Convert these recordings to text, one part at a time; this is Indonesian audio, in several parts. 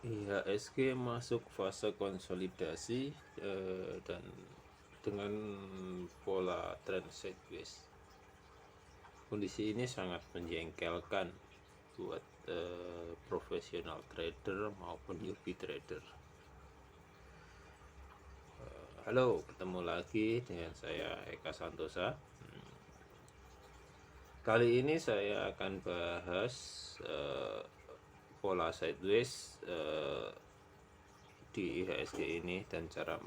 IHSG masuk fase konsolidasi dan dengan pola tren sideways. Kondisi ini sangat menjengkelkan buat profesional trader maupun newbie trader. Halo, ketemu lagi dengan saya Eka Santosa. Kali ini saya akan bahas pola sideways di IHSG ini dan cara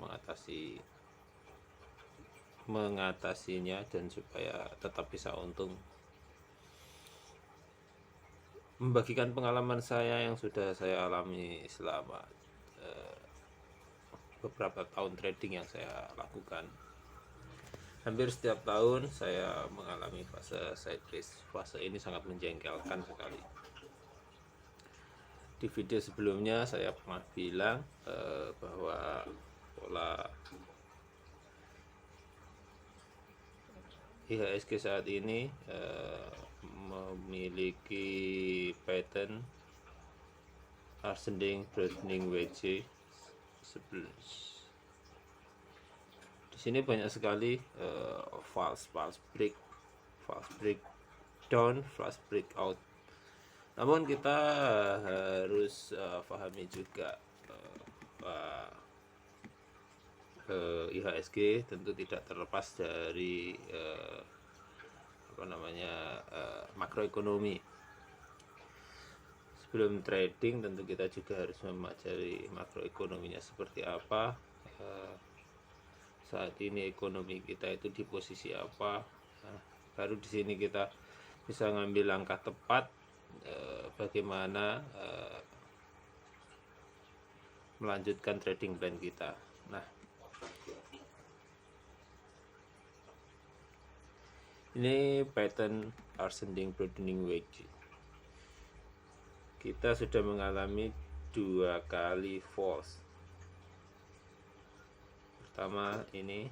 mengatasinya dan supaya tetap bisa untung. Membagikan pengalaman saya yang sudah saya alami selama beberapa tahun trading yang saya lakukan. Hampir setiap tahun saya mengalami fase sideways. Fase ini sangat menjengkelkan sekali. Di video sebelumnya saya pernah bilang bahwa pola IHSG saat ini memiliki pattern ascending broadening wedge. Di sini banyak sekali false breakdown, false breakout. Namun kita harus pahami juga IHSG tentu tidak terlepas dari makroekonomi. Sebelum trading tentu kita juga harus mempelajari makroekonominya seperti apa, saat ini ekonomi kita itu di posisi apa. Baru di sini kita bisa ngambil langkah tepat bagaimana melanjutkan trading plan kita. Nah, ini pattern ascending broadening wedge. Kita sudah mengalami 2 kali false. Pertama ini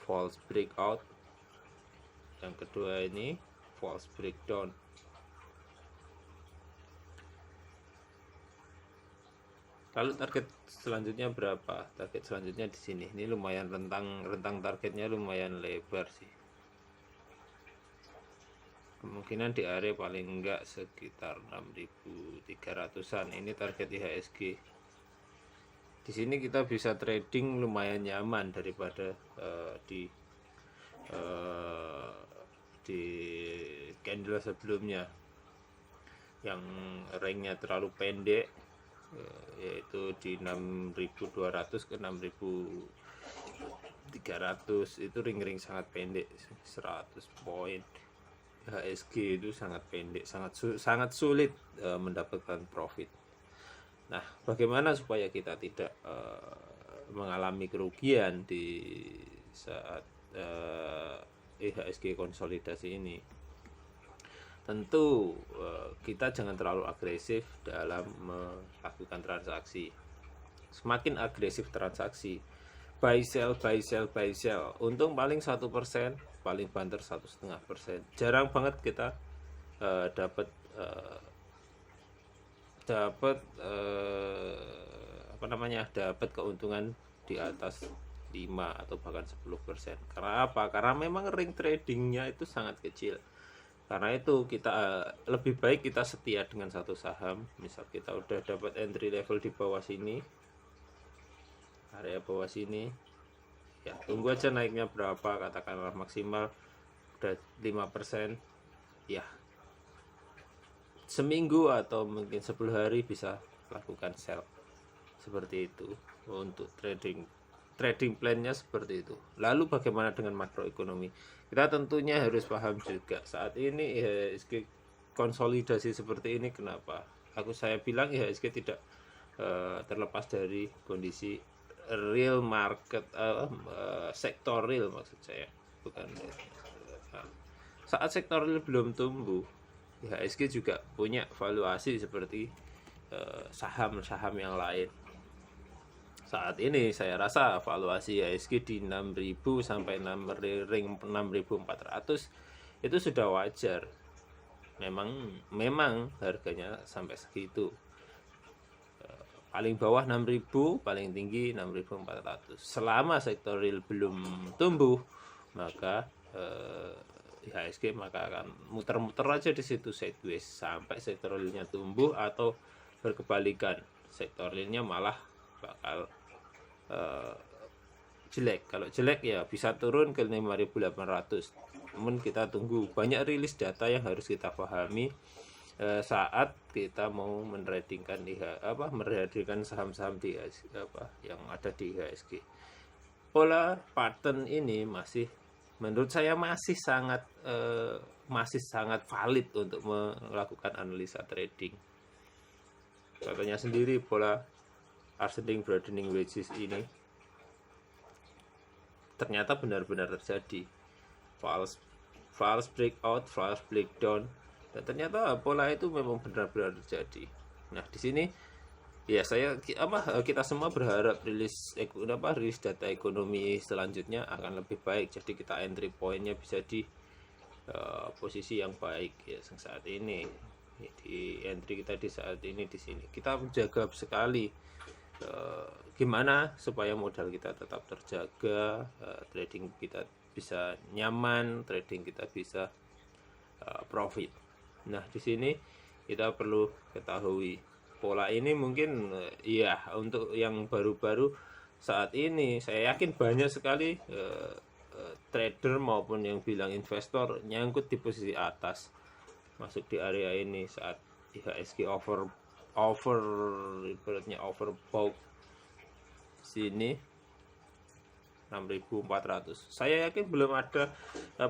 false breakout, yang kedua ini false breakdown. Lalu target selanjutnya berapa? Target selanjutnya di sini. Ini lumayan rentang targetnya lumayan lebar sih. Kemungkinan di area paling enggak sekitar 6.300-an. Ini target IHSG. Di sini kita bisa trading lumayan nyaman daripada di candle sebelumnya yang ranknya terlalu pendek, yaitu di 6.200 ke 6.300. Itu ring-ring sangat pendek, 100 poin. IHSG itu sangat pendek, sangat sulit mendapatkan profit. Nah, bagaimana supaya kita tidak mengalami kerugian di saat IHSG konsolidasi ini? Tentu kita jangan terlalu agresif dalam melakukan transaksi. Semakin agresif transaksi, buy sell, untung paling 1%, paling banter 1,5%. Jarang banget kita dapat keuntungan di atas 5 atau bahkan 10%. Karena apa? Karena memang ring tradingnya itu sangat kecil. Karena itu kita lebih baik kita setia dengan satu saham. Misal kita udah dapat entry level di bawah sini, area bawah sini, ya tunggu aja naiknya berapa, katakanlah maksimal udah 5%, ya seminggu atau mungkin 10 hari bisa lakukan sell seperti itu. Untuk trading plannya seperti itu. Lalu bagaimana dengan makroekonomi? Kita tentunya harus paham juga saat ini IHSG konsolidasi seperti ini. Kenapa saya bilang IHSG tidak terlepas dari kondisi real market, sektor real maksud saya, bukan saat sektor real belum tumbuh. IHSG juga punya valuasi seperti saham-saham yang lain. Saat ini saya rasa valuasi IHSG di 6.000 sampai ring 6.400 itu sudah wajar. memang harganya sampai segitu. Paling bawah 6.000, paling tinggi 6.400. Selama sektor real belum tumbuh, maka IHSG maka akan muter-muter aja di situ sideways sampai sektor realnya tumbuh, atau berkebalikan, sektor realnya malah bakal jelek. Kalau jelek ya bisa turun ke 5.800. Namun kita tunggu, banyak rilis data yang harus kita pahami saat kita mau menradingkan menradingkan saham-saham di yang ada di IHSG. Pola pattern ini masih, menurut saya masih sangat valid untuk melakukan analisa trading. Contohnya sendiri pola ascending broadening wedges ini ternyata benar-benar terjadi, false breakout, false breakdown, dan ternyata pola itu memang benar-benar terjadi. Nah, di sini ya kita semua berharap rilis data ekonomi selanjutnya akan lebih baik, jadi kita entry pointnya bisa di posisi yang baik ya. Saat ini di entry kita di saat ini di sini kita menjaga sekali gimana supaya modal kita tetap terjaga, trading kita bisa nyaman, trading kita bisa profit. Nah, di sini kita perlu ketahui pola ini mungkin ya untuk yang baru-baru saat ini saya yakin banyak sekali trader maupun yang bilang investor nyangkut di posisi atas, masuk di area ini saat IHSG ibaratnya overbought sini 6.400. Saya yakin belum ada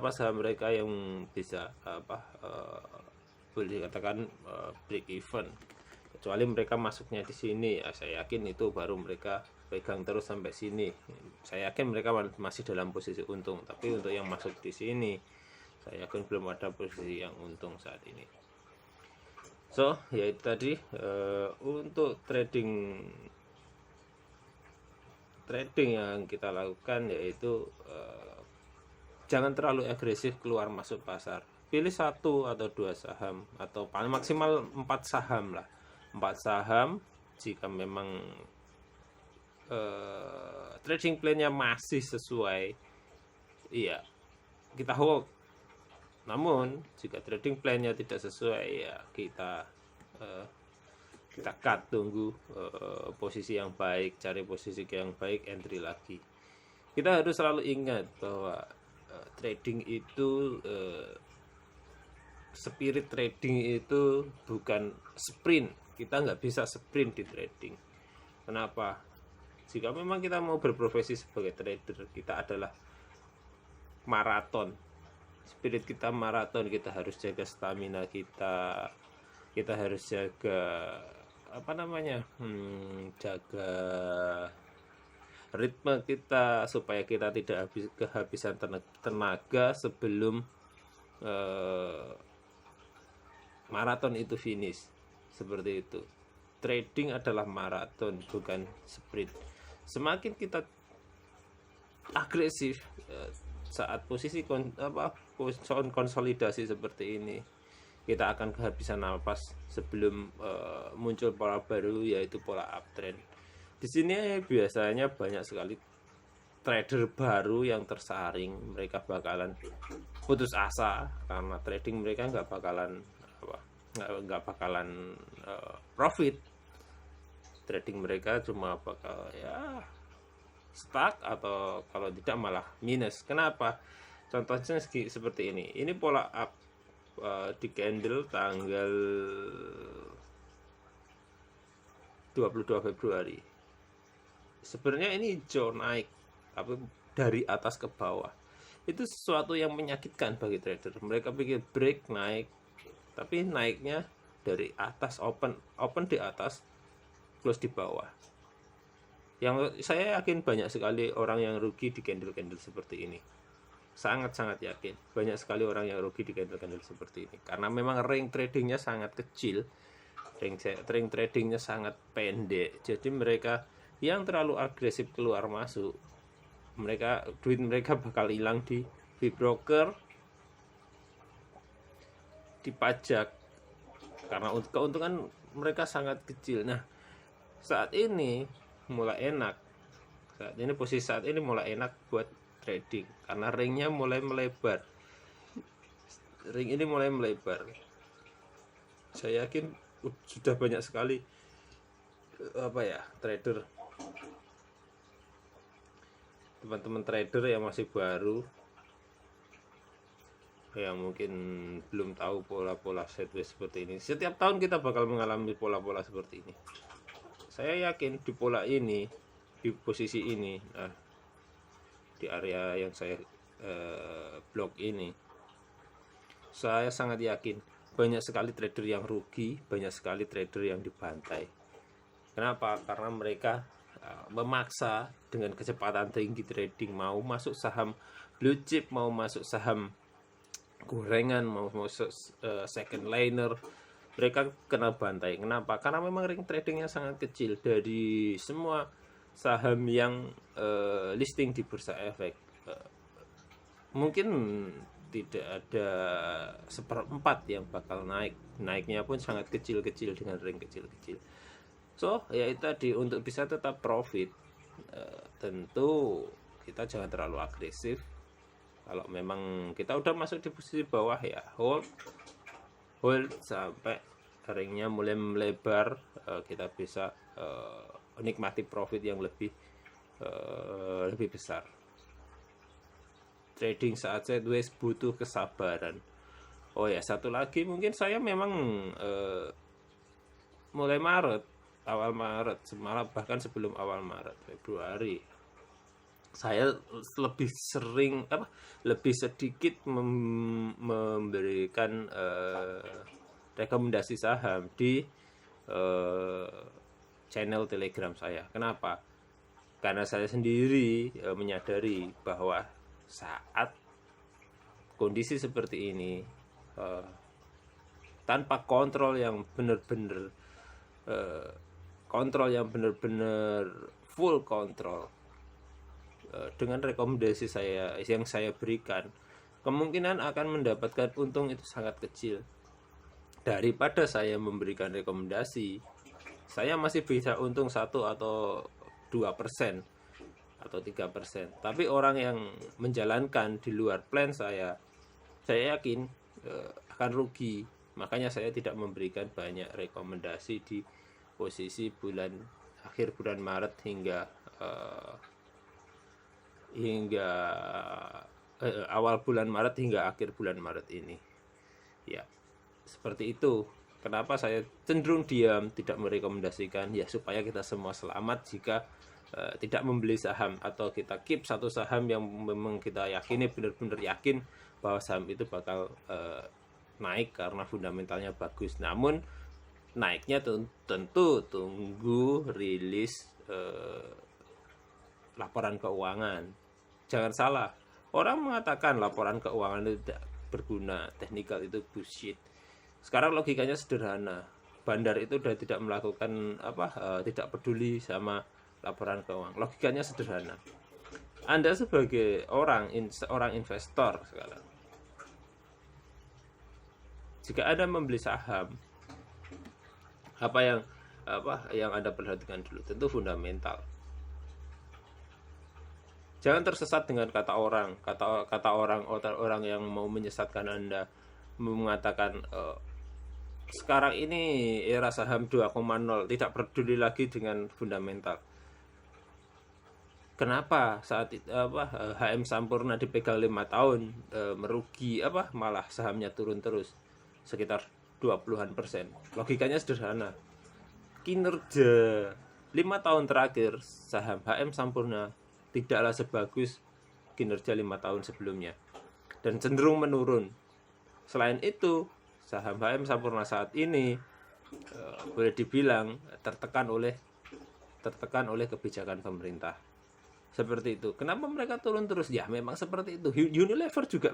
saham mereka yang bisa boleh dikatakan break even, kecuali mereka masuknya di sini ya. Saya yakin itu baru mereka pegang terus sampai sini. Saya yakin mereka masih dalam posisi untung, tapi untuk yang masuk di sini saya yakin belum ada posisi yang untung saat ini. So, yaitu tadi untuk trading yang kita lakukan, yaitu jangan terlalu agresif keluar masuk pasar. Pilih 1 atau 2 saham, atau paling maksimal 4 saham lah. 4 saham jika memang trading plan-nya masih sesuai, iya kita hold. Namun jika trading plan-nya tidak sesuai, ya kita cut, tunggu posisi yang baik, cari posisi yang baik, entry lagi. Kita harus selalu ingat bahwa trading itu spirit trading itu bukan sprint. Kita nggak bisa sprint di trading. Kenapa? Jika memang kita mau berprofesi sebagai trader, kita adalah maraton. Spirit kita maraton, kita harus jaga stamina kita harus jaga jaga ritme kita supaya kita tidak kehabisan tenaga sebelum maraton itu finish. Seperti itu. Trading adalah maraton, bukan sprint. Semakin kita agresif saat posisi konsolidasi seperti ini, kita akan kehabisan napas sebelum muncul pola baru, yaitu pola uptrend. Di sini biasanya banyak sekali trader baru yang tersaring, mereka bakalan putus asa karena trading mereka nggak bakalan profit. Trading mereka cuma bakal ya stuck, atau kalau tidak malah minus. Kenapa? Contohnya seperti ini. Ini pola up di candle tanggal 22 Februari. Sebenarnya ini hijau naik, tapi dari atas ke bawah. Itu sesuatu yang menyakitkan bagi trader. Mereka pikir break naik, tapi naiknya dari atas, open di atas, close di bawah. Yang saya yakin banyak sekali orang yang rugi di candle-candle seperti ini. Sangat-sangat yakin banyak sekali orang yang rugi di candle-candle seperti ini, karena memang range tradingnya sangat kecil, range tradingnya sangat pendek. Jadi mereka yang terlalu agresif keluar masuk, duit mereka bakal hilang di broker, dipajak karena keuntungan mereka sangat kecil. Nah, saat ini mulai enak. Posisi saat ini mulai enak buat trading karena ringnya mulai melebar. Ring ini mulai melebar. Saya yakin sudah banyak sekali trader, teman-teman trader yang masih baru, yang mungkin belum tahu pola-pola sideways seperti ini. Setiap tahun kita bakal mengalami pola-pola seperti ini. Saya yakin di pola ini, di posisi ini, nah, di area yang saya blok ini, saya sangat yakin banyak sekali trader yang rugi, banyak sekali trader yang dibantai. Kenapa? Karena mereka memaksa dengan kecepatan tinggi trading, mau masuk saham blue chip, mau masuk saham gorengan, mau masuk second liner, mereka kena bantai. Kenapa? Karena memang ring tradingnya sangat kecil. Dari semua saham yang listing di Bursa Efek, mungkin tidak ada 1/4 yang bakal naiknya pun sangat kecil-kecil dengan ring kecil-kecil. So ya itu tadi, untuk bisa tetap profit tentu kita jangan terlalu agresif. Kalau memang kita udah masuk di posisi bawah, ya hold sampai ringnya mulai melebar, kita bisa nikmati profit yang lebih besar. Trading saat sideways butuh kesabaran. Oh ya, satu lagi, mungkin saya memang mulai awal Maret, semalam bahkan sebelum awal Maret, Februari, saya lebih sedikit memberikan rekomendasi saham di channel Telegram saya. Kenapa? Karena saya sendiri menyadari bahwa saat kondisi seperti ini, tanpa kontrol yang benar-benar full kontrol, dengan rekomendasi yang saya berikan, kemungkinan akan mendapatkan untung itu sangat kecil. Daripada saya memberikan rekomendasi, saya masih bisa untung 1 atau 2% atau 3%. Tapi orang yang menjalankan di luar plan saya yakin akan rugi. Makanya saya tidak memberikan banyak rekomendasi di posisi akhir bulan Maret hingga awal bulan Maret hingga akhir bulan Maret ini. Ya, seperti itu. Kenapa saya cenderung diam, tidak merekomendasikan, ya supaya kita semua selamat jika tidak membeli saham, atau kita keep satu saham yang memang kita yakini, benar-benar yakin bahwa saham itu bakal naik karena fundamentalnya bagus. Namun naiknya tentu tunggu rilis laporan keuangan. Jangan salah, orang mengatakan laporan keuangan itu tidak berguna, teknikal itu bullshit. Sekarang logikanya sederhana, bandar itu sudah tidak melakukan tidak peduli sama laporan keuangan. Logikanya sederhana. Anda sebagai seorang investor sekarang, jika Anda membeli saham, apa yang Anda perhatikan dulu? Tentu fundamental. Jangan tersesat dengan kata orang yang mau menyesatkan Anda, mengatakan sekarang ini era saham 2.0, tidak peduli lagi dengan fundamental. Kenapa saat HM Sampurna dipegang 5 tahun merugi, malah sahamnya turun terus sekitar 20%? Logikanya sederhana. Kinerja 5 tahun terakhir saham HM Sampurna tidaklah sebagus kinerja 5 tahun sebelumnya, dan cenderung menurun. Selain itu, saham HM Sampurna saat ini boleh dibilang tertekan oleh kebijakan pemerintah. Seperti itu. Kenapa mereka turun terus? Ya memang seperti itu. Unilever juga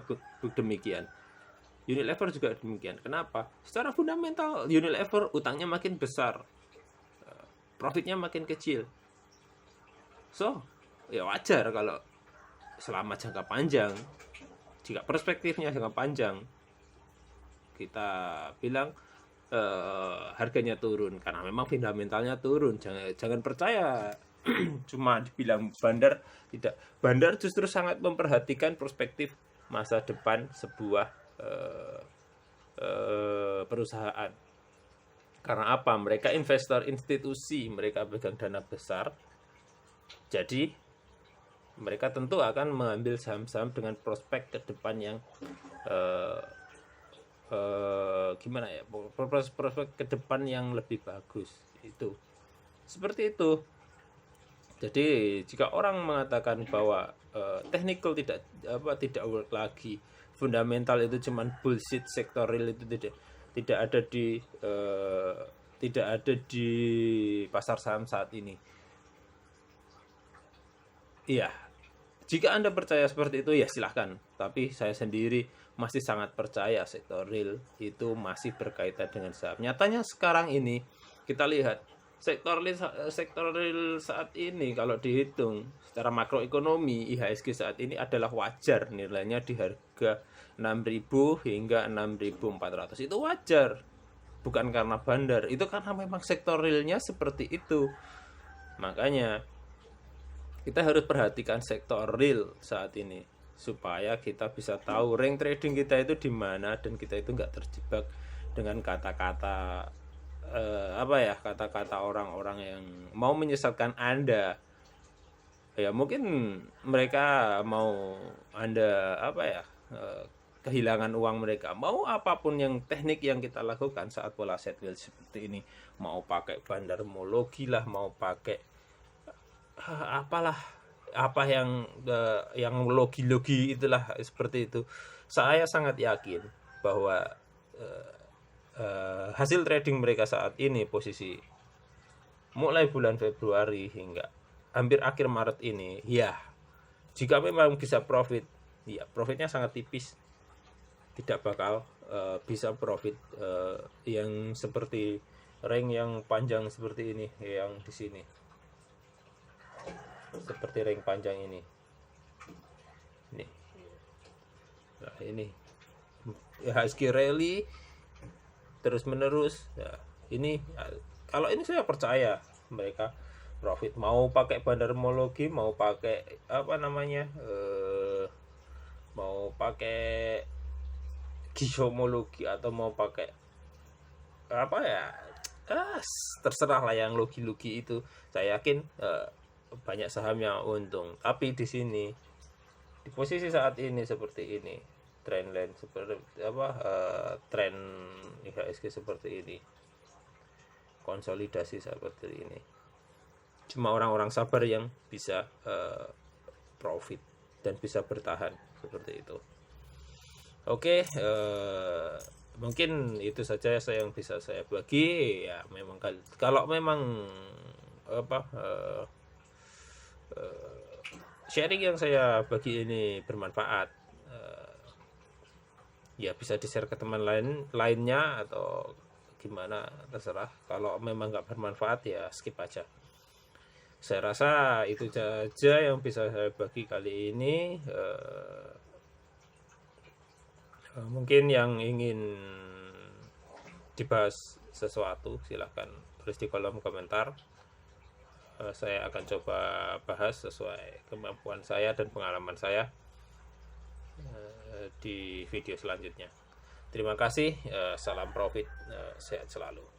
demikian. Kenapa? Secara fundamental Unilever utangnya makin besar, profitnya makin kecil. So, ya wajar kalau selama jangka panjang, jika perspektifnya jangka panjang, kita bilang harganya turun karena memang fundamentalnya turun. Jangan percaya cuma dibilang bandar, tidak. Bandar justru sangat memperhatikan perspektif masa depan sebuah perusahaan. Karena apa? Mereka investor institusi, mereka pegang dana besar. Jadi mereka tentu akan mengambil saham-saham dengan prospek ke depan yang gimana ya? Prospek ke depan yang lebih bagus. Itu. Seperti itu. Jadi jika orang mengatakan bahwa technical tidak work lagi, fundamental itu cuman bullshit, sektor real itu tidak ada di pasar saham saat ini. Iya, jika Anda percaya seperti itu ya silahkan. Tapi saya sendiri masih sangat percaya sektor real itu masih berkaitan dengan saham. Nyatanya sekarang ini kita lihat sektor real saat ini kalau dihitung secara makroekonomi, IHSG saat ini adalah wajar, nilainya di harga 6.000 hingga 6.400. Itu wajar. Bukan karena bandar, itu karena memang sektor realnya seperti itu. Makanya kita harus perhatikan sektor real saat ini supaya kita bisa tahu rank trading kita itu di mana dan kita itu nggak terjebak dengan kata-kata kata-kata orang-orang yang mau menyesatkan Anda. Ya mungkin mereka mau Anda kehilangan uang mereka, mau apapun yang teknik yang kita lakukan saat pola Sedwell seperti ini, mau pakai bandarmologi lah, mau pakai apa yang logi-logi itulah seperti itu. Saya sangat yakin bahwa hasil trading mereka saat ini posisi mulai bulan Februari hingga hampir akhir Maret ini, ya jika memang bisa profit, ya profitnya sangat tipis. Tidak bakal bisa profit yang seperti rank yang panjang seperti ini, yang di sini seperti rank panjang ini. Nah, ini IHSG rally terus menerus. Ya, ini kalau ini saya percaya mereka profit, mau pakai bandarmologi, mau pakai mau pakai giomologi atau mau pakai terserah lah yang logi-logi itu. Saya yakin banyak saham yang untung. Tapi di sini di posisi saat ini seperti ini, trendline seperti tren IHSG seperti ini, konsolidasi seperti ini, cuma orang-orang sabar yang bisa profit dan bisa bertahan seperti itu. Oke, mungkin itu saja yang bisa saya bagi. Ya memang kalau memang sharing yang saya bagi ini bermanfaat, ya bisa di-share ke teman lainnya atau gimana, terserah. Kalau memang nggak bermanfaat ya skip aja. Saya rasa itu saja yang bisa saya bagi kali ini. Mungkin yang ingin dibahas sesuatu silahkan tulis di kolom komentar. Saya akan coba bahas sesuai kemampuan saya dan pengalaman saya di video selanjutnya. Terima kasih, salam profit, sehat selalu.